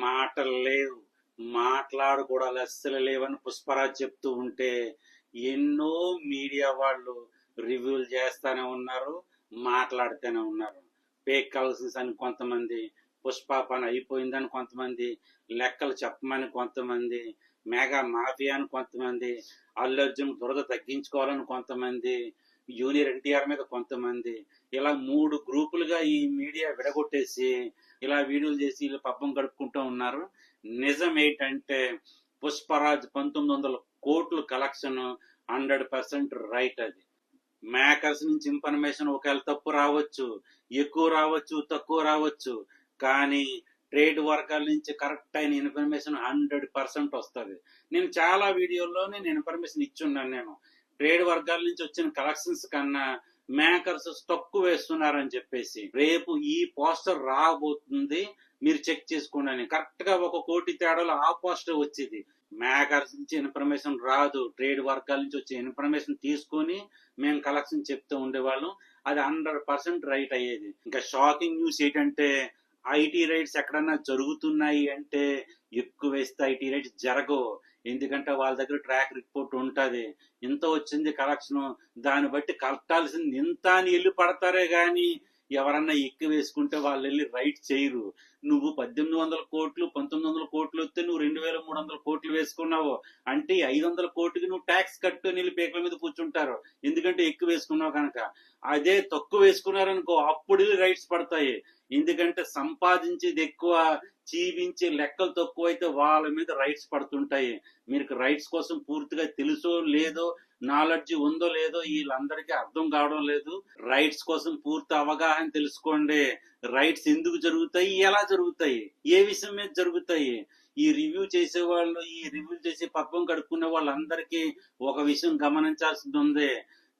మాటలు లేవు, మాట్లాడుకోవడాలు అస్సలు లేవని పుష్పరాజ్ చెప్తూ ఉంటే ఎన్నో మీడియా వాళ్ళు రివ్యూలు చేస్తానే ఉన్నారు, మాట్లాడుతూనే ఉన్నారు. ఫేక్ కలెక్షన్స్ అని కొంతమంది, పుష్ప పని అయిపోయిందని కొంతమంది, లెక్కలు చెప్పమని కొంతమంది, మెగా మాఫియా అని కొంతమంది, అల్లు అర్జున్ దురద తగ్గించుకోవాలని కొంతమంది, జూనియర్ ఎన్టీఆర్ మీద కొంతమంది, ఇలా 3 గ్రూపులుగా ఈ మీడియా విడగొట్టేసి ఇలా వీడియోలు చేసి వీళ్ళు పబ్బం గడుపుకుంటూ ఉన్నారు. నిజం ఏంటంటే పుష్పరాజ్ 1900 కోట్లు కలెక్షన్ 100% రైట్. అది మేకర్స్ నుంచి ఇన్ఫర్మేషన్ ఒకవేళ తప్పు రావచ్చు, ఎక్కువ రావచ్చు, తక్కువ రావచ్చు, కానీ ట్రేడ్ వర్గాల నుంచి కరెక్ట్ అయిన ఇన్ఫర్మేషన్ 100% వస్తుంది. నేను చాలా వీడియోల్లో నేను ఇన్ఫర్మేషన్ ఇచ్చున్నాను. నేను ట్రేడ్ వర్గాల నుంచి వచ్చిన కలెక్షన్స్ కన్నా మేకర్స్ తక్కువ వేస్తున్నారని చెప్పేసి, రేపు ఈ పోస్టర్ రాబోతుంది మీరు చెక్ చేసుకోండి అని కరెక్ట్ గా 1 కోటి తేడాలో ఆ పోస్టర్ వచ్చేది. మేకర్స్ నుంచి ఇన్ఫర్మేషన్ రాదు, ట్రేడ్ వర్గాల నుంచి వచ్చే ఇన్ఫర్మేషన్ తీసుకొని మేము కలెక్షన్ చెప్తూ ఉండేవాళ్ళం. అది 100% రైట్ అయ్యేది. ఇంకా షాకింగ్ న్యూస్ ఏంటంటే ఐటీ రైట్స్ ఎక్కడన్నా జరుగుతున్నాయి అంటే ఎక్కువ వేస్తే ఐటీ రైట్స్ జరగవు. ఎందుకంటే వాళ్ళ దగ్గర ట్రాక్ రిపోర్ట్ ఉంటుంది, ఇంత వచ్చింది కలెక్షన్, దాన్ని బట్టి కట్టాల్సింది ఇంత అని వెళ్ళి పడతారే గాని ఎవరన్నా ఎక్కువ వేసుకుంటే వాళ్ళు వెళ్ళి రైట్ చేయరు. నువ్వు 1800 కోట్లు 1900 కోట్లు వస్తే నువ్వు 2300 కోట్లు వేసుకున్నావు అంటే 500 కోట్లకి నువ్వు ట్యాక్స్ కట్టు నీళ్ళు పేకల మీద కూర్చుంటారు, ఎందుకంటే ఎక్కువ వేసుకున్నావు కనుక. అదే తక్కువ వేసుకున్నారనుకో అప్పుడు రైట్స్ పడతాయి, ఎందుకంటే సంపాదించేది ఎక్కువ, జీవించే లెక్కలు తక్కువ అయితే వాళ్ళ మీద రైట్స్ పడుతుంటాయి. మీకు రైట్స్ కోసం పూర్తిగా తెలుసో లేదో, నాలెడ్జ్ ఉందో లేదో వీళ్ళందరికీ అర్థం కావడం లేదు. రైట్స్ కోసం పూర్తి అవగాహన తెలుసుకోండి. రైట్స్ ఎందుకు జరుగుతాయి, ఎలా జరుగుతాయి, ఏ విషయం మీద జరుగుతాయి. ఈ రివ్యూ చేసే వాళ్ళు, ఈ రివ్యూ చేసే పబ్బం కడుక్కునే వాళ్ళందరికీ ఒక విషయం గమనించాల్సింది ఉంది.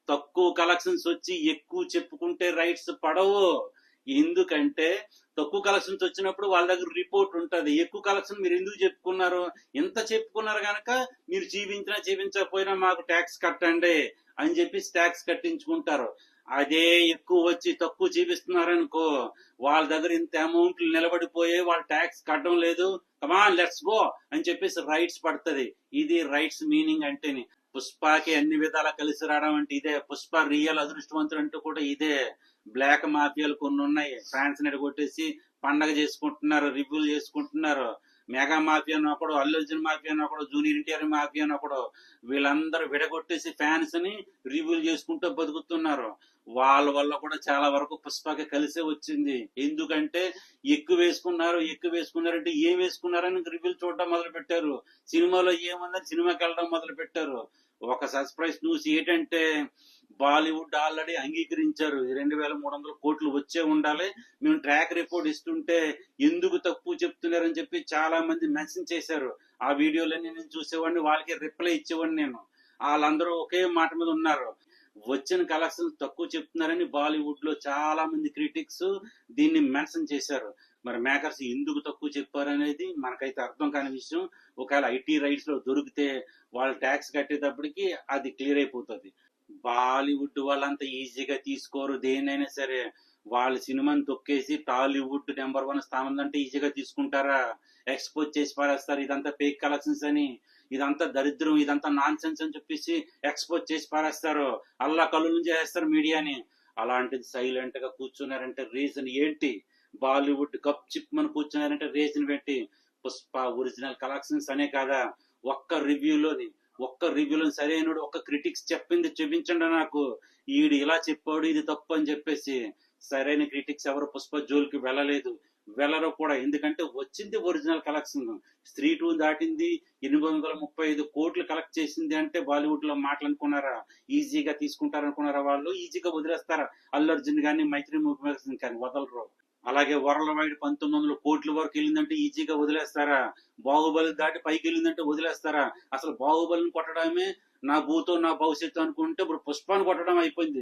తక్కువ కలెక్షన్స్ వచ్చి ఎక్కువ చెప్పుకుంటే రైట్స్ పడవు. ఎందుకంటే తక్కువ కలెక్షన్స్ వచ్చినప్పుడు వాళ్ళ దగ్గర రిపోర్ట్ ఉంటుంది. ఎక్కువ కలెక్షన్ మీరు ఎందుకు చెప్పుకున్నారు, ఎంత చెప్పుకున్నారు కనుక మీరు చూపించకపోయినా మాకు ట్యాక్స్ కట్టండి అని చెప్పి ట్యాక్స్ కట్టించుకుంటారు. అదే ఎక్కువ వచ్చి తక్కువ చూపిస్తున్నారనుకో వాళ్ళ దగ్గర ఇంత అమౌంట్లు నిలబడిపోయి వాళ్ళు ట్యాక్స్ కట్టడం లేదు, కమాన్ లెట్స్ గో అని చెప్పేసి రైట్స్ పడుతుంది. ఇది రైట్స్ మీనింగ్ అంటేనే. పుష్పకి అన్ని విధాలా కలిసి రావడం అంటే ఇదే. పుష్ప రియల్ అదృష్టవంతుడు అంటూ కూడా ఇదే. బ్లాక్ మాఫియాలు కొన్ని ఉన్నాయి, ఫ్యాన్స్ కొట్టేసి పండగ చేసుకుంటున్నారు, రివ్యూలు చేసుకుంటున్నారు. మెగా మాఫియా ఒకడు, అల్లు అర్జున్ మాఫియా ఒకడు, జూనియర్ ఎన్టీఆర్ మాఫియా ఒకడు, వీళ్ళందరూ విడగొట్టేసి ఫ్యాన్స్ ని రివ్యూలు చేసుకుంటూ బతుకుతున్నారు. వాళ్ళ వల్ల కూడా చాలా వరకు పుష్పకి కలిసే వచ్చింది. ఎందుకంటే ఎక్కువ వేసుకున్నారంటే ఏం వేసుకున్నారని రివ్యూలు చూడడం మొదలు పెట్టారు, సినిమాలో ఏముందని సినిమాకి వెళ్ళడం మొదలు పెట్టారు. ఒక సర్ప్రైజ్ న్యూస్ ఏంటంటే బాలీవుడ్ ఆల్రెడీ అంగీకరించారు 2300 కోట్లు వచ్చే ఉండాలి, మేము ట్రాక్ రిపోర్ట్ ఇస్తుంటే ఎందుకు తక్కువ చెప్తున్నారని చెప్పి చాలా మంది మెన్షన్ చేశారు. ఆ వీడియోలన్నీ నేను చూసేవాడిని, వాళ్ళకి రిప్లై ఇచ్చేవాడిని నేను. వాళ్ళందరూ ఒకే మాట మీద ఉన్నారు, వచ్చిన కలెక్షన్ తక్కువ చెప్తున్నారని బాలీవుడ్ లో చాలా మంది క్రిటిక్స్ దీన్ని మెన్షన్ చేశారు. మరి మేకర్స్ ఎందుకు తక్కువ చెప్పారు అనేది మనకైతే అర్థం కాని విషయం. ఒకవేళ ఐటీ రైట్స్ లో దొరికితే వాళ్ళు ట్యాక్స్ కట్టేటప్పటికి అది క్లియర్ అయిపోతుంది. బాలీవుడ్ వాళ్ళంతా ఈజీగా తీసుకోరు దేన్నైనా సరే. వాళ్ళ సినిమాని తొక్కేసి టాలీవుడ్ నెంబర్ 1 స్థానం అంటే ఈజీగా తీసుకుంటారా, ఎక్స్పోజ్ చేసి పారేస్తారు. ఇదంతా ఫేక్ కలెక్షన్స్ అని, ఇదంతా దరిద్రం, ఇదంతా నాన్ సెన్స్ అని చెప్పేసి ఎక్స్పోజ్ చేసి పారేస్తారు, అల్లా కళ్ళు చేస్తారు మీడియాని. అలాంటిది సైలెంట్ గా కూర్చున్నారంటే రీజన్ ఏంటి? బాలీవుడ్ కప్ చిప్మని కూర్చున్నారంటే రీజన్ ఏంటి? పుష్ప ఒరిజినల్ కలెక్షన్స్ అనే కాదా, ఒక్క రివ్యూలో సరైనడు ఒక్క క్రిటిక్స్ చెప్పింది చూపించండి నాకు, ఈడు ఇలా చెప్పాడు ఇది తప్పు అని చెప్పేసి. సరైన క్రిటిక్స్ ఎవరు పుష్ప జోలికి వెళ్ళరు కూడా. ఎందుకంటే వచ్చింది ఒరిజినల్ కలెక్షన్. స్త్రీ 2 దాటింది, 835 కోట్లు కలెక్ట్ చేసింది అంటే బాలీవుడ్ లో మాట్లాడుకున్నారా, ఈజీగా తీసుకుంటారనుకున్నారా? వాళ్ళు ఈజీగా వదిలేస్తారా? అల్లు అర్జున్ కానీ మైత్రి మూవీ కానీ వదలరు. అలాగే వరల్డ్ వైడ్ 1900 కోట్ల వరకు వెళ్ళిందంటే ఈజీగా వదిలేస్తారా? బాహుబలి దాటి పైకి వెళ్ళిందంటే వదిలేస్తారా? అసలు బాహుబలిని కొట్టడమే నా భూతో నా భవిష్యత్తు అనుకుంటే ఇప్పుడు పుష్పాన్ని కొట్టడం అయిపోయింది.